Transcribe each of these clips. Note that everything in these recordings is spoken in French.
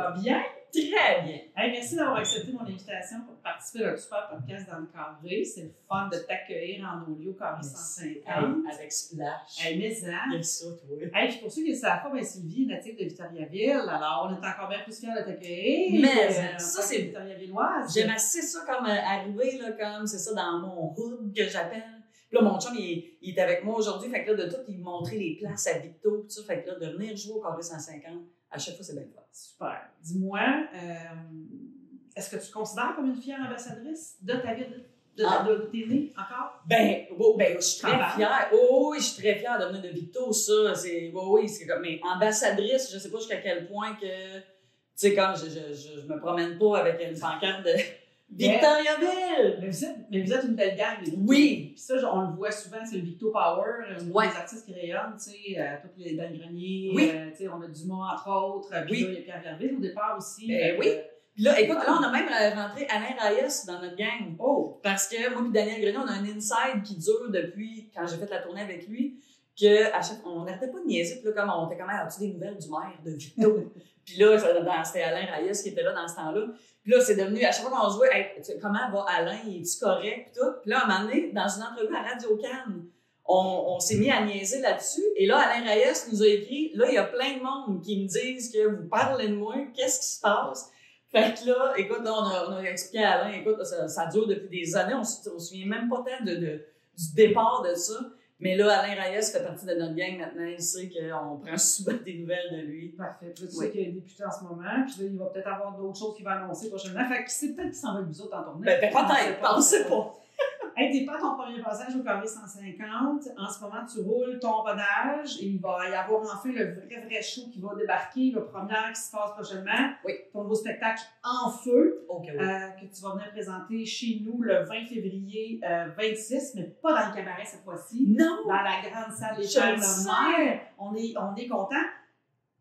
va bien? Très bien. Hey, merci d'avoir accepté mon invitation pour participer à notre super podcast dans le carré. C'est le fun de t'accueillir en audio carré 150. Avec Splash. Hey, mais ça. Il y a ça, toi. Hey, puis pour ceux qui ne savent pas, ben, Sylvie est native de Victoriaville. Alors, on est encore bien plus fiers de t'accueillir. Mais ça, c'est Victoriavilloise. J'aime assez ça comme arriver, là, comme c'est ça, dans mon hood que j'appelle. Puis là, mon chum, il est avec moi aujourd'hui. Fait que là, de tout, il me montrait les places à Victo. Tout ça. Fait que là, de venir jouer au carré 150, à chaque fois, c'est bien fun. Super. Dis-moi, est-ce que tu te considères comme une fière ambassadrice de ta ville, de tes nés encore? Je suis très fière. Oh, oui, je suis très fière de venir de Victo. Ça, c'est, c'est comme, mais ambassadrice, je sais pas jusqu'à quel point que, tu sais, comme je me promène pas avec une pancarte de Victoriaville! Mais vous êtes une belle gang. Oui! Puis ça, on le voit souvent, c'est le Victo Power, des artistes qui rayonnent, tu sais, toutes les Dan Grenier, tu sais, on a Dumas, entre autres, puis là, il y a Pierre Verville au départ aussi. Oui! Puis là, écoute, là, on a même rentré Alain Reyes dans notre gang. Oh! Parce que moi et Daniel Grenier, on a un inside qui dure depuis, quand j'ai fait la tournée avec lui, que on n'arrêtait pas de niaiser, puis là, comme on était quand même, as-tu des nouvelles du maire de Victo? Puis là, c'était Alain Reyes qui était là dans ce temps-là. Puis là, c'est devenu, à chaque fois qu'on se voit, hey, comment va Alain, est-tu correct, pis tout. Puis là, à un moment donné, dans une entrevue à Radio-Can, on s'est mis à niaiser là-dessus. Et là, Alain Reyes nous a écrit, là, il y a plein de monde qui me disent que vous parlez de moi, qu'est-ce qui se passe? Fait que là, écoute, là, on a expliqué à Alain, écoute, ça dure depuis des années, on se souvient même pas tant du départ de ça. Mais là, Alain Reyes fait partie de notre gang maintenant. Il sait qu'on prend souvent des nouvelles de lui. Parfait. Puis là, tu sais qu'il est député en ce moment. Puis là, il va peut-être avoir d'autres choses qu'il va annoncer prochainement. Fait que c'est peut-être qu'il s'en va avec vous autres en tournée. Peut-être, pensez pas. Hey, t'es pas ton premier passage au carré 150. En ce moment, tu roules ton rodage et il va y avoir enfin le vrai show qui va débarquer, le premier qui se passe prochainement. Oui. Ton nouveau spectacle En Feu, OK, oui. que tu vas venir présenter chez nous le 20 février 26, mais pas dans le cabaret cette fois-ci. Non! Dans la grande salle des Frères Lemaire. On est content.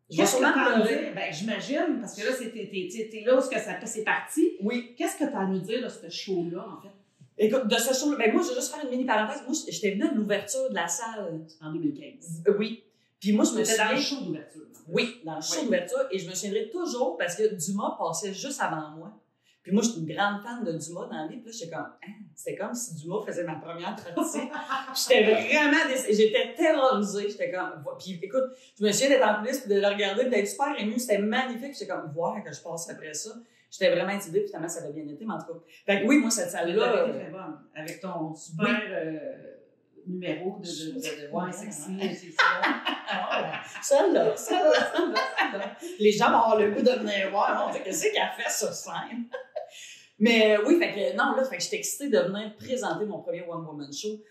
Qu'est-ce que tu as à nous dire? Ben, j'imagine, parce que là, t'es là où c'est parti. Oui. Qu'est-ce que tu as à nous dire de ce show-là, en fait? Écoute, de ce show, ben moi, je vais juste faire une mini parenthèse. Moi, j'étais venue à l'ouverture de la salle. En 2015. Oui. Puis moi, je me C'était souviens... dans le show d'ouverture. Oui, dans le show d'ouverture. Et je me souviendrai toujours parce que Dumas passait juste avant moi. Puis moi, je suis une grande fan de Dumas dans la vie. Puis là, j'étais comme, c'était comme si Dumas faisait ma première partie. J'étais vraiment j'étais terrorisée. J'étais comme, puis écoute, je me souviens d'être en coulisses puis de le regarder, puis d'être super émue. C'était magnifique. J'étais comme, voir que je passe après ça. J'étais vraiment intimidée, puis finalement, ça avait bien été, mais en tout cas. Fait que oui, moi, cette salle-là. C'était très bonne. Avec ton super numéro de sexy, c'est ça. Celle-là. Les gens vont avoir le goût de venir voir. On dit, qu'est-ce qu'elle fait sur scène? Mais oui, fait que j'étais excitée de venir présenter mon premier One Woman Show,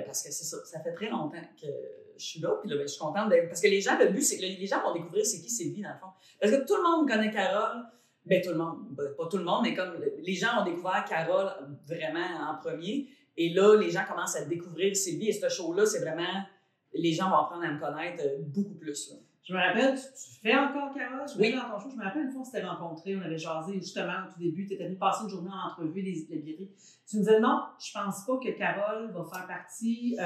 parce que c'est ça, ça fait très longtemps que je suis là, puis là, je suis contente parce que les gens, le but, c'est que les gens vont découvrir c'est qui Sylvie, dans le fond. Parce que tout le monde connaît Carole. Ben, tout le monde. Ben, pas tout le monde, mais comme les gens ont découvert Carole vraiment en premier. Et là, les gens commencent à découvrir Sylvie. Et ce show-là, c'est vraiment... Les gens vont apprendre à me connaître beaucoup plus. Là. Je me rappelle, tu fais encore Carole? Oui. Dans ton show. Je me rappelle une fois, on s'était rencontrés, on avait jasé justement au tout début. Tu étais venu passer une journée en entrevue, les billetteries. Tu me disais non, je pense pas que Carole va faire partie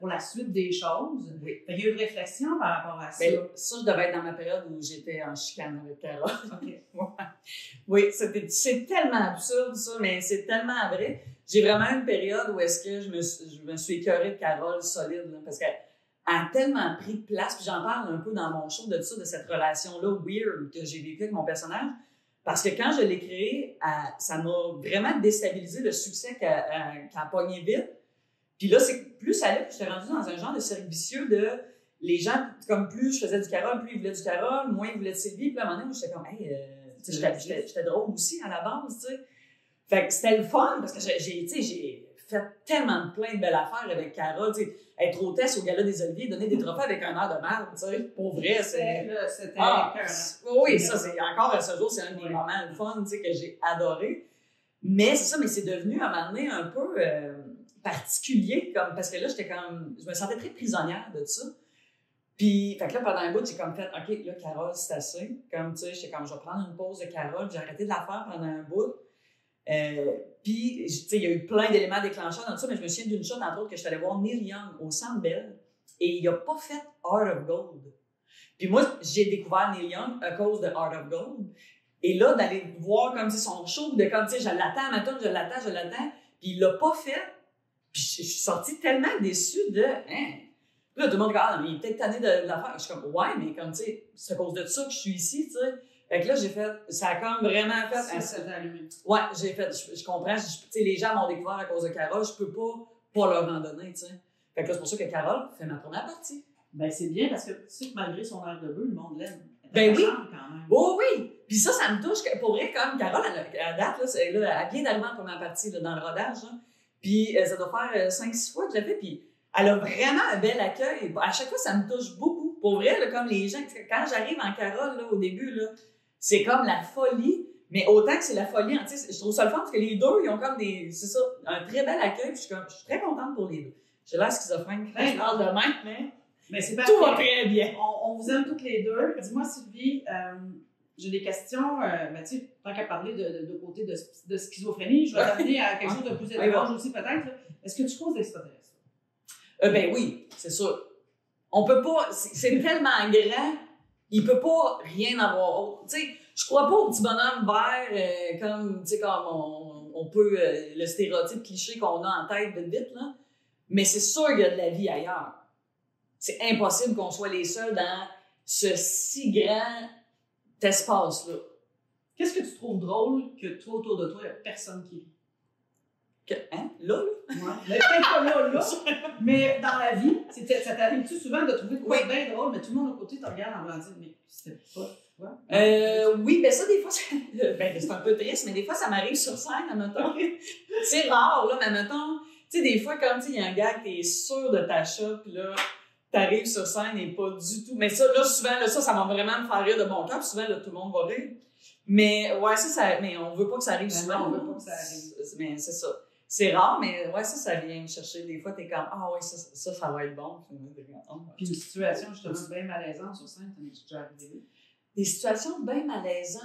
pour la suite des choses. Oui. Fait qu'il y a eu une réflexion par rapport à ça. Ben, ça, je devais être dans ma période où j'étais en chicane avec Carole. OK. Oui, c'est tellement absurde, ça, mais c'est tellement vrai. J'ai vraiment une période où est-ce que je me suis écœurée de Carole solide, là, parce qu'elle a tellement pris de place, puis j'en parle un peu dans mon show de ça, de cette relation-là weird que j'ai vécue avec mon personnage, parce que quand je l'ai créée, ça m'a vraiment déstabilisé le succès qu'elle a pogné vite. Puis là, c'est plus ça allait, puis j'étais rendue dans un genre de cercle vicieux de les gens, comme plus je faisais du Carole, plus ils voulaient du Carole, moins ils voulaient de Sylvie, puis là, à un moment donné, j'étais comme, hey, j'étais drôle aussi à la base, tu sais. Fait que c'était le fun, parce que j'ai fait tellement de plein de belles affaires avec Carole, tu sais, être hôtesse au Gala des Oliviers, donner des trophées avec un air de merde, tu sais, pour vrai, C'était oui, ça, c'est encore à ce jour, c'est un des moments le fun, tu sais, que j'ai adoré. Mais c'est ça, mais c'est devenu à un moment donné un peu particulier, comme, parce que là, je me sentais très prisonnière de ça. Puis, fait que là, pendant un bout, j'ai comme fait, OK, là, Carole, c'est assez. Comme, tu sais, j'étais comme, je vais prendre une pause de Carole, j'ai arrêté de la faire pendant un bout. Puis, tu sais, il y a eu plein d'éléments déclencheurs dans tout ça, mais je me souviens d'une chose, entre autres, que je suis allée voir Neil Young au Centre Bell, et il a pas fait Heart of Gold. Puis moi, j'ai découvert Neil Young à cause de Heart of Gold. Et là, d'aller voir comme son show, de comme, tu sais, je l'attends, ma tune, je l'attends, puis il l'a pas fait. Puis je suis sortie tellement déçue de, hein. Puis là, tout le monde dit, ah, mais il est peut-être tanné de la faire. Je suis comme, ouais, mais comme, tu sais, c'est à cause de ça que je suis ici, tu sais. Fait que là, ça a comme vraiment fait. Ça t'a allumé. Ouais, j'ai fait, je comprends, tu sais, les gens m'ont découvert à cause de Carole, je peux pas leur en donner, tu sais. Fait que là, c'est pour ça que Carole fait ma première partie. Ben, c'est bien parce que tu sais que malgré son air de bœuf, le monde l'aime. Ben oui. Quand même. Oh oui! Puis ça me touche. Pour vrai, comme Carole, à date, là, elle vient d'arriver en première partie là, dans le rodage. Là. Puis ça doit faire 5-6 fois que je l'ai fait. Puis elle a vraiment un bel accueil. À chaque fois, ça me touche beaucoup. Pour vrai, là, comme les gens, quand j'arrive en Carole, là, au début, là, c'est comme la folie. Mais autant que c'est la folie, tu sais, je trouve ça le fun parce que les deux, ils ont comme c'est ça, un très bel accueil. Puis je suis très contente pour les deux. J'ai l'air schizophrène quand je parle de même, mais c'est tout va très bien. On vous aime toutes les deux. Dis-moi, Sylvie, j'ai des questions. Ben, tu sais, tant qu'à parler de côté de schizophrénie, je vais t'amener à quelque chose de plus étrange aussi, peut-être. Est-ce que tu causes d'extraterrestres? Ben oui, c'est sûr. On peut pas. C'est tellement grand, il peut pas rien avoir autre. Tu sais, je crois pas au petit bonhomme vert comme, tu sais, comme on peut. Le stéréotype cliché qu'on a en tête vite, là. Mais c'est sûr qu'il y a de la vie ailleurs. C'est impossible qu'on soit les seuls dans ce si grand espace-là. Qu'est-ce que tu trouves drôle que toi, autour de toi, il n'y a personne qui rit? Hein? Là? Ouais. Mais peut-être pas là. Mais dans la vie, ça t'arrive-tu souvent de trouver quoi bien drôle, mais tout le monde à côté te regarde en blanc, mais c'était pas quoi? Oui, ben ça, des fois, c'est un peu triste, mais des fois, ça m'arrive sur scène, admettons. C'est rare, là, mais admettons, tu sais, des fois, comme, tu sais, il y a un gars que t'es sûr de ta shot, puis là, t'arrives sur scène et pas du tout. Mais ça, là, souvent, là, ça va vraiment me faire rire de bon cœur, puis souvent, là, tout le monde va rire. Mais, ouais, mais on veut pas que ça arrive souvent. Non, on veut pas que ça arrive. Mais c'est ça. C'est rare, mais ouais, ça vient me chercher. Des fois, t'es comme, ah ouais, ça va être bon. Puis une situation, justement, bien malaisante sur scène, t'en es-tu déjà arrivé? Des situations bien malaisantes.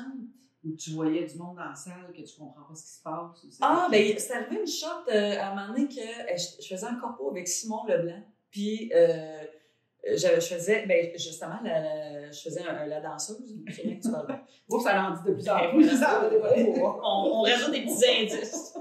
Où tu voyais du monde dans la salle, que tu comprends pas ce qui se passe. Ben, c'est arrivé une shot à un moment donné que je faisais un corpo avec Simon Leblanc. Puis, je faisais, ben, justement, je faisais la danseuse. C'est bien que tu parles. Bon, ça l'en dit de plus en plus. On rajoute des petits indices.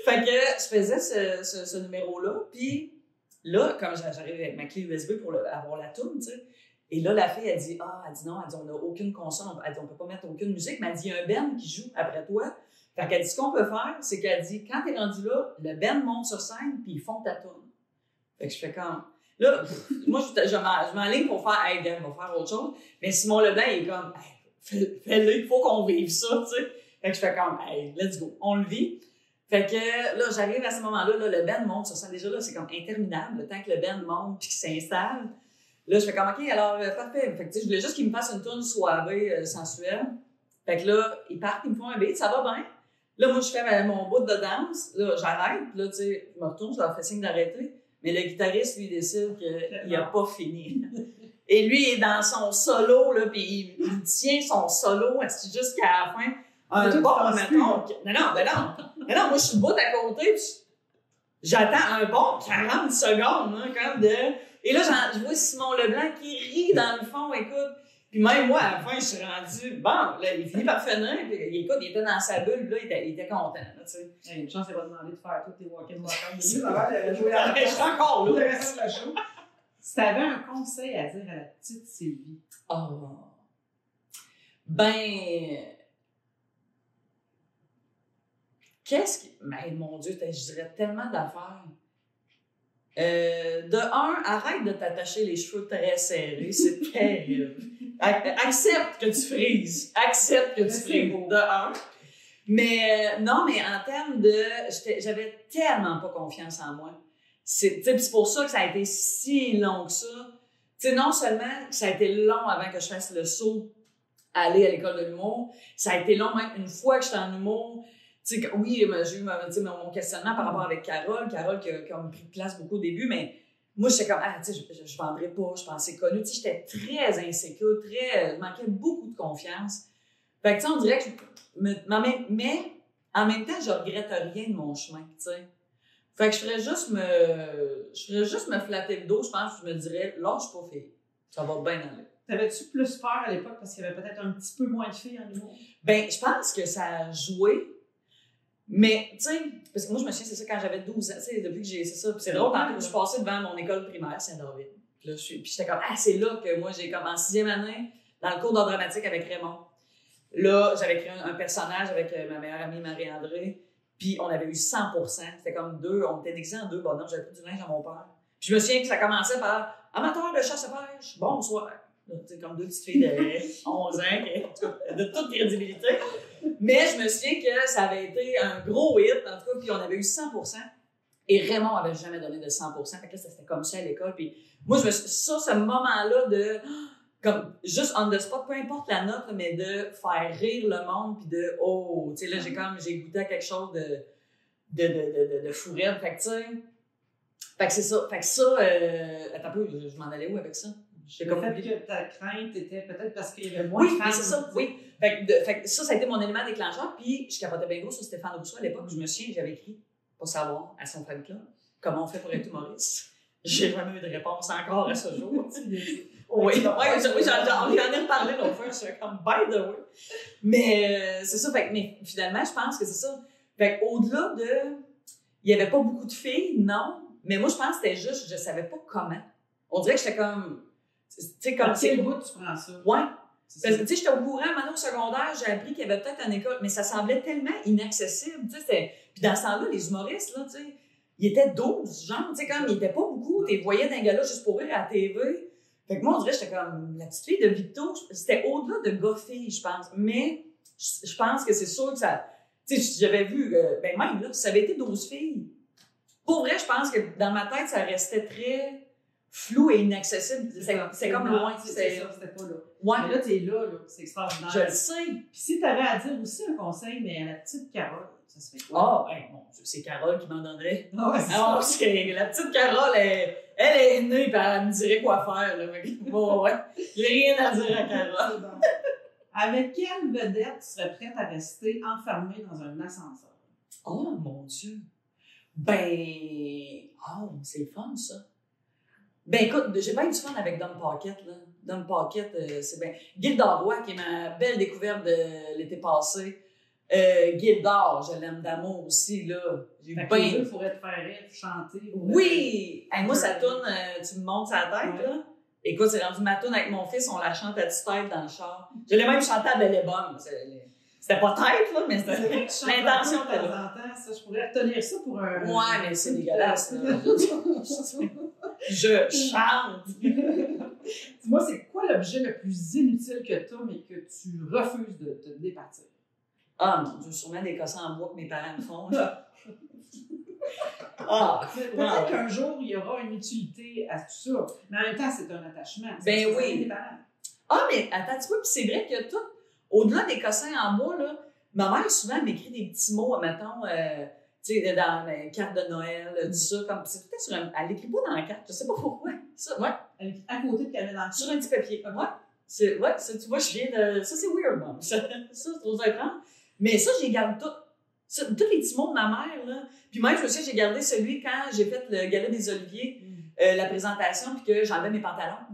Fait que je faisais ce numéro-là. Puis là, comme j'arrive avec ma clé USB pour avoir la toune, tu sais. Et là, la fille, elle dit non, on n'a aucune console, elle dit, on peut pas mettre aucune musique, mais elle dit, il y a un band qui joue après toi. Fait qu'elle dit, ce qu'on peut faire, c'est qu'elle dit, quand t'es rendu là, le band monte sur scène, puis ils font ta toune. Fait que je fais comme, là, moi, je m'enligne pour faire, hey, on va faire autre chose. Mais Simon Leblanc, il est comme, hey, fais-le, il faut qu'on vive ça, tu sais. Fait que je fais comme, hey, let's go, on le vit. Fait que là, j'arrive à ce moment-là, là, le band monte sur scène. Déjà, là, c'est comme interminable, le temps que le band monte puis qu'il s'installe. Là, je fais comme, OK, alors, parfait. Fait que, tu sais, je voulais juste qu'ils me fassent une tourne soirée sensuelle. Fait que là, ils partent, ils me font un beat, ça va bien. Là, moi, je fais mon bout de danse. Là, j'arrête. Là, tu sais, je me retourne, je leur fais signe d'arrêter. Mais le guitariste, lui, décide qu'il a pas fini. Et lui, il est dans son solo, là, puis il tient son solo jusqu'à la fin. Non, moi, je suis debout à côté, j'attends un bon 40 secondes, hein, comme de... Et là, je vois Simon Leblanc qui rit dans le fond, écoute. Puis même moi, à la fin, je suis rendue, bon, là, il finit par finir, puis écoute, il était dans sa bulle, là, il était content, là, tu sais. Il y a une chance, il va demander de faire tous tes walk-in walk-out. Je suis encore là. Si tu avais un conseil à dire à la petite Sylvie. Mais mon Dieu, je dirais tellement d'affaires. De un, arrête de t'attacher les cheveux très serrés, c'est terrible. Accepte que tu frises. Accepte que tu frises. De un. Mais non, mais en termes de... J'avais tellement pas confiance en moi. C'est pour ça que ça a été si long que ça. Tu sais, non seulement ça a été long avant que je fasse le saut à aller à l'école de l'humour, ça a été long même une fois que j'étais en humour. Tu sais, oui, j'ai eu mon questionnement par rapport avec Carole qui a comme pris place beaucoup au début, mais moi, j'étais comme, tu sais, je vendrais pas, je pensais connu. Tu sais, j'étais très insécure, je manquais beaucoup de confiance. Fait que, tu sais, on dirait que mais en même temps, je regrette rien de mon chemin, tu sais. Fait que je ferais juste me flatter le dos, je pense, je me dirais, lâche pas, fille. Ça va bien aller. T'avais-tu plus peur à l'époque parce qu'il y avait peut-être un petit peu moins de filles en humour? Ben, je pense que ça a joué. Mais, tu sais, parce que moi, je me souviens, c'est ça, quand j'avais 12 ans, tu sais, depuis que j'ai, c'est ça. Puis c'est drôle, tantôt, je suis passée devant mon école primaire, Saint-David. Puis j'étais comme, ah, c'est là que moi, j'ai comme en 6e année, dans le cours d'art dramatique avec Raymond. Là, j'avais créé un personnage avec ma meilleure amie Marie-André. Puis on avait eu 100%. C'était comme on était déguisés en 2 bonhommes. J'avais pris du linge à mon père. Puis je me souviens que ça commençait par amateur de chasse à pêche, bonsoir. C'est comme 2 petites filles de 11 ans, de toute crédibilité. Mais je me souviens que ça avait été un gros hit, en tout cas, puis on avait eu 100%. Et Raymond avait jamais donné de 100%. Fait que là, c'était comme ça à l'école. Puis moi, ce moment-là de, comme, juste on the spot, peu importe la note, mais de faire rire le monde, puis de, oh, tu sais, là, j'ai goûté à quelque chose de fou raide. Fait que, tu sais, fait que c'est ça. Fait que ça, attends un peu, je m'en allais où avec ça? Le fait que ta crainte était peut-être parce qu'il y avait moins de femmes. Oui, c'est ça, oui. Fait que ça a été mon élément déclencheur. Puis je capotais bien gros sur Stéphane Rousseau à l'époque. Je me souviens, j'avais écrit pour savoir à son fan club comment on fait pour être humoriste. J'ai jamais eu de réponse encore à ce jour. Oui, j'en ai reparlé l'autre fois. Je suis comme by the way. Mais c'est ça. Fait que, mais finalement, je pense que c'est ça. Fait qu'au-delà de. Il n'y avait pas beaucoup de filles, non. Mais moi, je pense que c'était juste, je savais pas comment. On dirait que j'étais comme. Tu sais, comme. Quel bout tu prends ça? Ouais. Parce que, tu sais, j'étais au courant, maintenant au secondaire, j'ai appris qu'il y avait peut-être une école, mais ça semblait tellement inaccessible, tu sais. Puis dans ce temps-là, les humoristes, là, tu sais, ils étaient 12, genre, tu sais, comme, ils étaient pas beaucoup, tu les voyais d'un gars-là juste pour rire à la TV. Fait que moi, on dirait, j'étais comme, la petite fille de Victo, c'était au-delà de gars-filles, je pense. Mais, je pense que c'est sûr que ça, tu sais, j'avais vu, ben même, là, ça avait été 12 filles. Pour vrai, je pense que dans ma tête, ça restait très flou et inaccessible. C'est comme loin. C'était pas là. Ouais. Mais là, t'es là, c'est extraordinaire. Je le sais. Puis si t'avais à dire aussi un conseil, mais à la petite Carole, ça se fait quoi? Ah, bon, c'est Carole qui m'en donnerait. Ah, Alors, la petite Carole, elle est née, puis elle me dirait quoi faire, là. Bon, ouais. J'ai rien à dire à Carole. Avec quelle vedette tu serais prête à rester enfermée dans un ascenseur? Oh, mon Dieu. Ben, c'est le fun, ça. Ben, écoute, j'ai pas eu du fun avec Dom Paquette, là. Dom Paquette, c'est bien. Gildor Roy, qui est ma belle découverte de l'été passé. Gildor, je l'aime d'amour aussi, là. J'ai bien. Il faudrait te faire rire, chanter. Oui! Hey, moi, ça tourne, tu me montes sa tête, ouais. Là. Écoute, c'est rendu ma tourne avec mon fils, on la chante à tue-tête dans le char. Je l'ai même chanté à Belle et Bonne. C'était pas tête, là, mais l'intention était là. Ça, je pourrais retenir ça pour un. Ouais, mais c'est dégueulasse, là. Je chante! Dis-moi, c'est quoi l'objet le plus inutile que tu as, mais que tu refuses de te départir? Ah mon Dieu, sûrement des cossins en bois que mes parents me font. Peut-être qu'un jour, il y aura une utilité à tout ça. Mais en même temps, c'est un attachement. Ben oui. Ah, mais attends un petit peu, puis c'est vrai que tout, au-delà des cossins en bois, là, ma mère souvent m'écrit des petits mots, mettons, tu sais, dans les cartes de Noël, tout ça, comme, c'est peut-être sur elle l'écrit pas dans la carte, je sais pas pourquoi. Ça, ouais. Elle écrit à côté, puis elle met dans sur un petit papier. Ouais. Ça, tu vois, je viens de, ça, c'est weird, non? Ça, c'est trop étrange. Mais ça, j'ai gardé tout. Ça, tous les petits mots de ma mère, là. Puis même, je me souviens, j'ai gardé celui quand j'ai fait le gala des Oliviers, la présentation, puis que j'enlevais mes pantalons.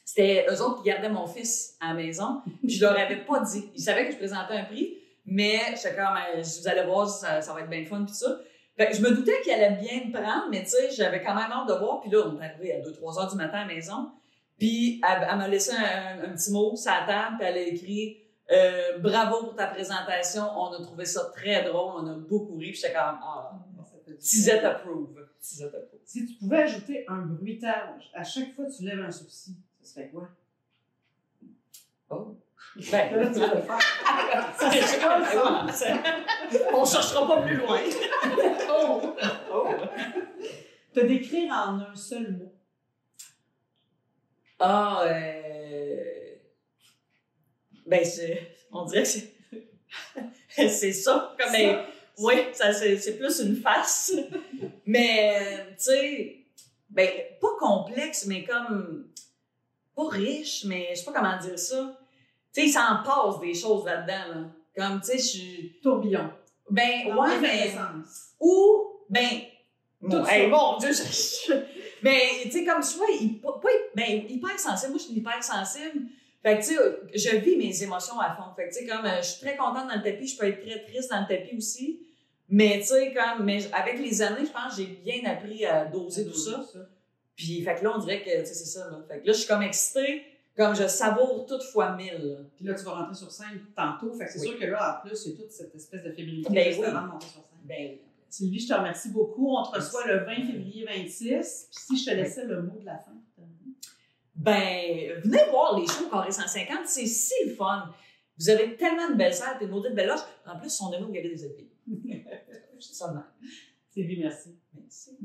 C'était eux autres qui gardaient mon fils à la maison. Puis je leur avais pas dit. Ils savaient que je présentais un prix, mais j'étais comme, vous allez voir, ça va être bien fun, puis ça. Fait que je me doutais qu'elle allait bien me prendre, mais tu sais, j'avais quand même hâte de voir. Puis là, on est arrivé à 2-3 heures du matin à la maison. Puis elle m'a laissé un petit mot sur la table, puis elle a écrit bravo pour ta présentation, on a trouvé ça très drôle, on a beaucoup ri, puis j'étais comme Tizette approve. Si tu pouvais ajouter un bruitage à chaque fois que tu lèves un sourcil, ça serait quoi? Oh! Ben, là, tu vas le faire. On cherchera pas plus loin. Te décrire en un seul mot. Ben, on dirait que c'est ça. Comme, ça. Oui, c'est plus une face. Mais, tu sais, ben, pas complexe, mais comme, pas riche, mais je sais pas comment dire ça. Tu sais, il s'en passe des choses là-dedans, là. Comme, tu sais, je suis... Tourbillon. Ben, ouais, mais... Ou, ben... Bon Dieu, Mais, tu sais, comme soit, hypersensible. Moi, je suis hypersensible. Fait que, tu sais, je vis mes émotions à fond. Fait que, tu sais, comme, je suis très contente dans le tapis, je peux être très triste dans le tapis aussi. Mais, tu sais, mais avec les années, je pense que j'ai bien appris à doser tout ça. Puis, fait que là, on dirait que, tu sais, c'est ça, là. Fait que là, je suis comme excitée, comme je savoure tout fois 1000, là. Puis là, tu vas rentrer sur scène tantôt. Fait que c'est sûr que là, en plus, il y a toute cette espèce de fébrilité juste avant de monter sur scène. Ben oui. Sylvie, je te remercie beaucoup. On te reçoit le 20 février 26. Puis si je te laissais le mot de la fin. Ben, venez voir les shows Carré 150, c'est si le fun. Vous avez tellement de belles salles, puis de belles loges. En plus, ils sont demain, vous avez des épées. C'est ça de même. Sylvie, merci. Merci.